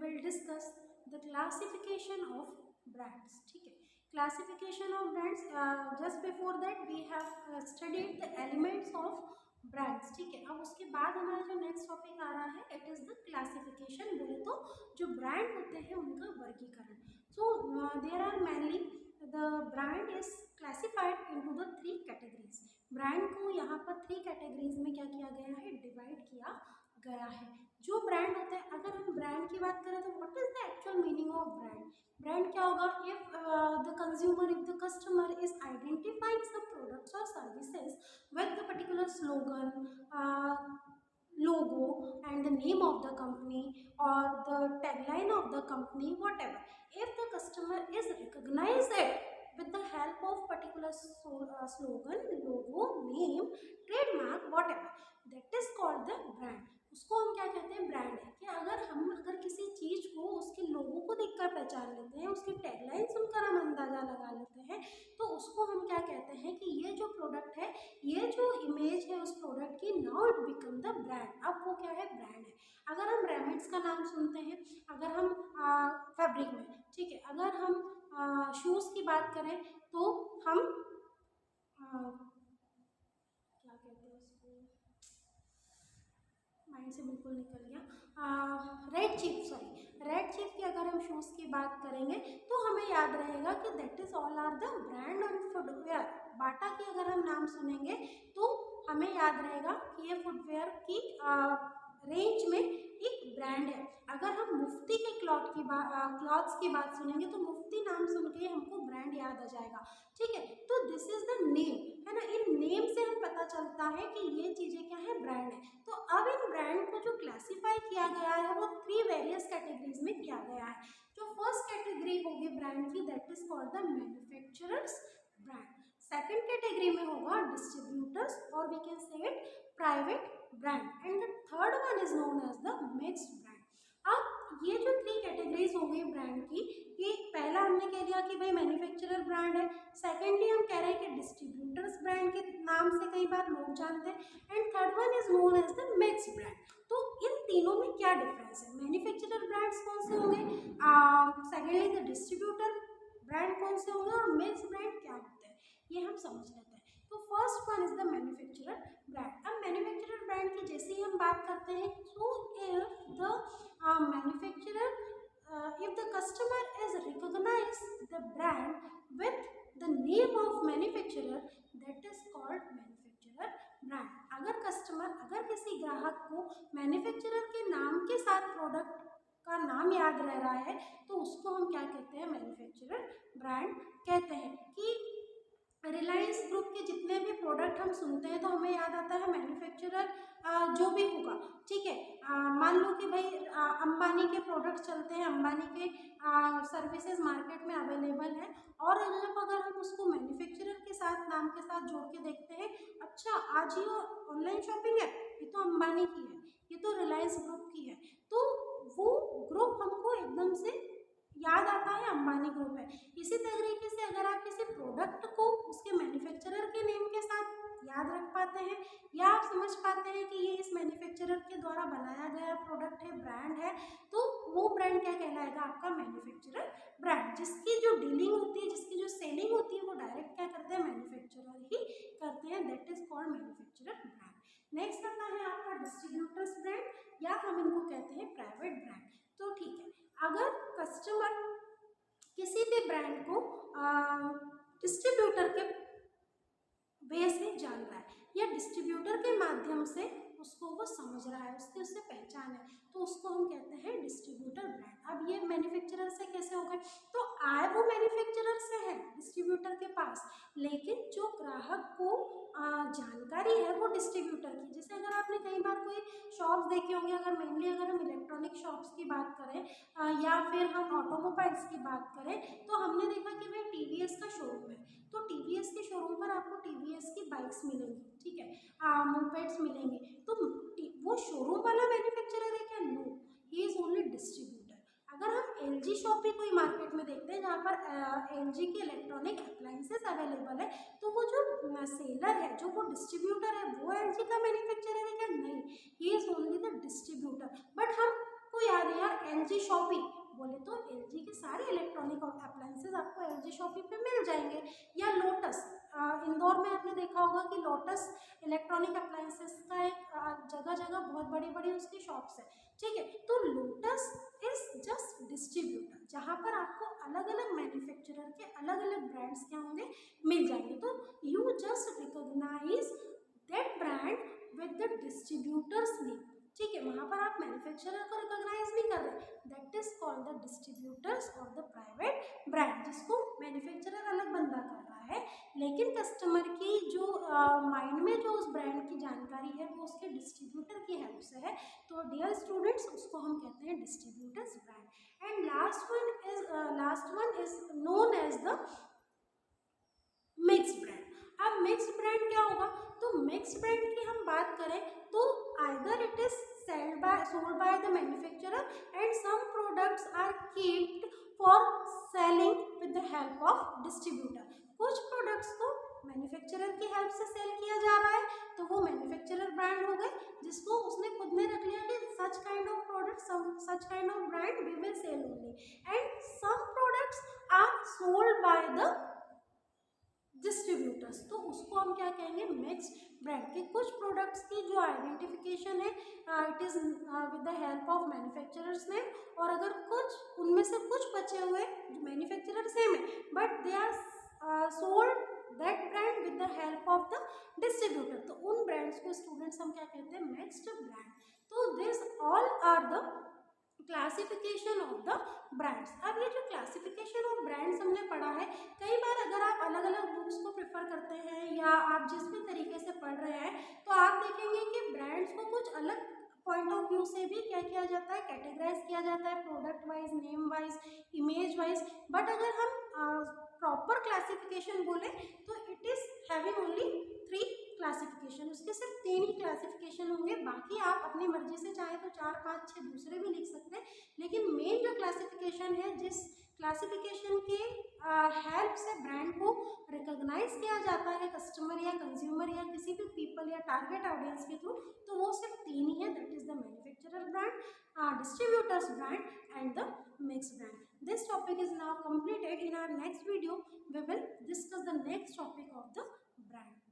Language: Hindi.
Will discuss the classification of brands. ठीक है, classification of brands, just before that we have studied the elements of brands. ठीक है, अब उसके बाद हमारा जो नेक्स्ट टॉपिक आ रहा है इट इज़ द क्लासिफिकेशन, बोले तो जो ब्रांड होते हैं उनका वर्गीकरण। So there are mainly the brand is classified into the 3 categories. Brand को यहाँ पर 3 कैटेगरीज में क्या किया गया है, डिवाइड किया गया है। जो ब्रांड होता है, अगर हम ब्रांड की बात करें तो what is the actual meaning of brand? Brand क्या होगा? If the consumer, if the customer is identifying some products और services with the particular slogan, logo and the name of the company or the tagline of the company, whatever, if the customer is recognized it with the help of particular slogan, logo, name, trademark, whatever, that is called the brand. उसको हम क्या कहते हैं? ब्रांड है। कि अगर किसी चीज को उसके लोगों को देखकर पहचान लेते हैं, उसकी टैगलाइन सुनकर हम अंदाजा लगा लेते हैं, तो उसको हम क्या कहते हैं कि ये जो प्रोडक्ट है, ये जो इमेज है उस प्रोडक्ट की, now it become the brand. अब वो क्या है? ब्रांड है। अगर हम रेमेड्स का नाम सुनते हैं, अगर हम फैब्रिक में, ठीक है, अगर हम शूज़ की बात करें तो हम क्या कहते हैं उसको, माइंड से बिल्कुल निकल गया, red chief, sorry, red chief की अगर हम शूज़ की बात करेंगे तो हमें याद रहेगा कि that is all are the brand on footwear. Bata की अगर हम नाम सुनेंगे तो हमें याद रहेगा कि ये फुटवेयर की रेंज में एक ब्रांड है। अगर हम मुफ्ती के क्लॉथ्स की बात सुनेंगे तो मुफ्ती नाम सुन के हमको ब्रांड याद आ जाएगा। ठीक है, तो दिस इज द नेम, है ना। इन नेम से हम पता चलता है कि ये चीज़ें क्या है? ब्रांड है। तो अब इन ब्रांड को जो क्लासीफाई किया गया है वो 3 वेरियस कैटेगरीज में किया गया है। जो फर्स्ट कैटेगरी होगी ब्रांड की, that is called the manufacturers brand. Second category में होगा डिस्ट्रीब्यूटर्स, और we can say it private brand, and the third one is known as the mixed brand. अब ये जो 3 कैटेगरीज हो गई ब्रांड की, कि पहला हमने कह दिया कि भाई मैन्युफैक्चरर ब्रांड है, सेकेंडली हम कह रहे हैं कि डिस्ट्रीब्यूटर्स ब्रांड के नाम से कई बार लोग जानते हैं, and third one is known as the mixed brand. तो इन तीनों में क्या डिफरेंस है? मैन्युफैक्चरर ब्रांड्स कौन से होंगे, सेकेंडली द डिस्ट्रीब्यूटर ब्रांड कौन से होंगे, और मिक्स्ड ब्रांड क्या होते हैं, ये हम समझ लेते हैं। तो first one is the manufacturer brand. अब मैन्युफैक्चरर ब्रांड की जैसे ही हम बात करते हैं, so if the manufacturer, if the customer is recognize the brand with the name of manufacturer, that is called manufacturer brand। अगर किसी ग्राहक को मैन्युफैक्चरर के नाम के साथ प्रोडक्ट का नाम याद रह रहा है तो उसको हम क्या कहते हैं? मैन्युफैक्चरर ब्रांड कहते हैं। कि रिलायंस ग्रुप के जितने भी प्रोडक्ट हम सुनते हैं तो हमें याद आता है मैन्युफैक्चरर जो भी होगा। ठीक है, मान लो कि भाई अंबानी के प्रोडक्ट चलते हैं, अंबानी के सर्विसेज मार्केट में अवेलेबल है, और जब अगर हम उसको मैन्युफैक्चरर के साथ, नाम के साथ जोड़ के देखते हैं, अच्छा आजियो ऑनलाइन शॉपिंग है, ये तो अंबानी की है, ये तो रिलायंस ग्रुप की है, तो वो ग्रुप हमको एकदम से याद आता है अंबानी ग्रुप है। इसी तरीके से अगर आप किसी प्रोडक्ट को उसके मैन्युफैक्चरर के नेम के साथ याद रख पाते हैं, या आप समझ पाते हैं कि ये इस मैन्युफैक्चरर के द्वारा बनाया गया प्रोडक्ट है, ब्रांड है, तो वो ब्रांड क्या कहलाएगा? आपका मैन्युफैक्चरर ब्रांड। जिसकी जो डीलिंग होती है, जिसकी जो सेलिंग होती है, वो डायरेक्ट क्या करते हैं? मैन्युफैक्चरर ही करते हैं, that is called manufacturer brand. Next आता है आपका डिस्ट्रीब्यूटर्स ब्रांड, या हम इनको कहते हैं प्राइवेट ब्रांड। तो ठीक है, अगर कस्टमर किसी भी ब्रांड को डिस्ट्रीब्यूटर के वे से जान रहा है, या डिस्ट्रीब्यूटर के माध्यम से उसको वो समझ रहा है, उससे पहचान है, तो उसको हम कहते हैं डिस्ट्रीब्यूटर ब्रांड। अब ये मैन्युफैक्चरर से कैसे हो गए? तो आए वो मैन्युफैक्चरर से है डिस्ट्रीब्यूटर के पास, लेकिन जो ग्राहक को जानकारी है वो डिस्ट्रीब्यूटर की। जैसे अगर आपने कई बार कोई शॉप्स देखे होंगे, अगर मेनली अगर हम इलेक्ट्रॉनिक शॉप्स की बात करें या फिर हम ऑटोमोबाइल्स की बात करें, तो हमने देखा कि भाई टीवीएस का शोरूम है, तो टीवीएस के शोरूम पर आपको टीवीएस की बाइक्स मिलेंगी, ठीक है, मोपेड्स मिलेंगे, तो वो शोरूम वाला मैन्युफैक्चरर है क्या? No, he is only distributor. अगर हम एलजी शॉप भी कोई मार्केट में देखते हैं जहाँ पर एलजी के इलेक्ट्रॉनिक अप्लाइंसेस अवेलेबल है, तो वो जो सेलर है, जो वो डिस्ट्रीब्यूटर है, वो एलजी का मैन्युफैक्चरर है क्या? नहीं, ही is only the distributor. But हमको याद है यार, एलजी LG शॉपी बोले तो LG के सारे इलेक्ट्रॉनिक अप्लायंसेस आपको LG शॉपी पे मिल जाएंगे। या लोटस, इंदौर में आपने देखा होगा कि लोटस इलेक्ट्रॉनिक अप्लायंसेस का एक जगह जगह बहुत बड़ी बड़ी उसकी शॉप्स है, ठीक है। तो लोटस इज जस्ट डिस्ट्रीब्यूटर, जहाँ पर आपको अलग अलग मैन्युफैक्चरर के अलग अलग ब्रांड्स क्या होंगे, मिल जाएंगे। तो you just recognise that brand with the distributors name, ठीक है। वहाँ पर आप मैन्युफैक्चरर को रिकॉग्नाइज नहीं कर रहे, that is called the distributors और द प्राइवेट ब्रांड, जिसको मैन्युफैक्चरर अलग बंदा कर रहा है, लेकिन कस्टमर की जो माइंड में जो उस ब्रांड की जानकारी है वो उसके डिस्ट्रीब्यूटर की हेल्प से है। तो डियर स्टूडेंट्स, उसको हम कहते हैं distributors brand. And last one is known as the mix brand. अब मिक्स ब्रांड क्या होगा, तो मिक्स ब्रांड की हम बात करें तो either it is sold by the manufacturer and some products are kept for selling with the help of distributor। कुछ प्रोडक्ट्स को मैन्युफैक्चरर की हेल्प से सेल किया जा रहा है तो वो मैन्युफैक्चरर ब्रांड हो गए, जिसको उसने खुद ने रख लिया कि such kind of product, such kind of brand we will sell only. And some products are sold by the distributors, तो उसको हम क्या कहेंगे, मिक्स्ड ब्रांड। के कुछ प्रोडक्ट्स की जो आइडेंटिफिकेशन है it is with the help of manufacturers name, और अगर कुछ उनमें से कुछ बचे हुए जो मैन्युफैक्चरर सेम है but they are sold that brand with the help of the distributor, तो उन ब्रांड्स को स्टूडेंट्स हम क्या कहते हैं, मिक्स्ड ब्रांड। तो this all are the classification of the brands. अब ये जो क्लासिफिकेशन ऑफ ब्रांड्स हमने पढ़ा है, कई बार अगर आप अलग अलग बुक्स को प्रेफर करते हैं या आप जिस भी तरीके से पढ़ रहे हैं तो आप देखेंगे कि ब्रांड्स को कुछ अलग पॉइंट ऑफ व्यू से भी क्या किया जाता है, कैटेगराइज किया जाता है, product wise, name wise, image wise. But अगर हम प्रॉपर क्लासिफिकेशन बोले तो it is having only 3 classification, उसके सिर्फ 3 ही क्लासिफिकेशन होंगे, बाकी आप अपनी मर्जी से चाहे तो 4, 5, 6 दूसरे भी लिख सकते हैं। लेकिन मेन जो क्लासिफिकेशन है, जिस क्लासिफिकेशन के हेल्प से ब्रांड को रिकॉग्नाइज किया जाता है कस्टमर या कंज्यूमर या किसी भी पीपल या टारगेट ऑडियंस के थ्रू, तो वो सिर्फ 3 ही है, that is the manufacturer brand, distributors brand and the mixed brand. This topic is now completed. In our next video we will discuss the next topic of the brand.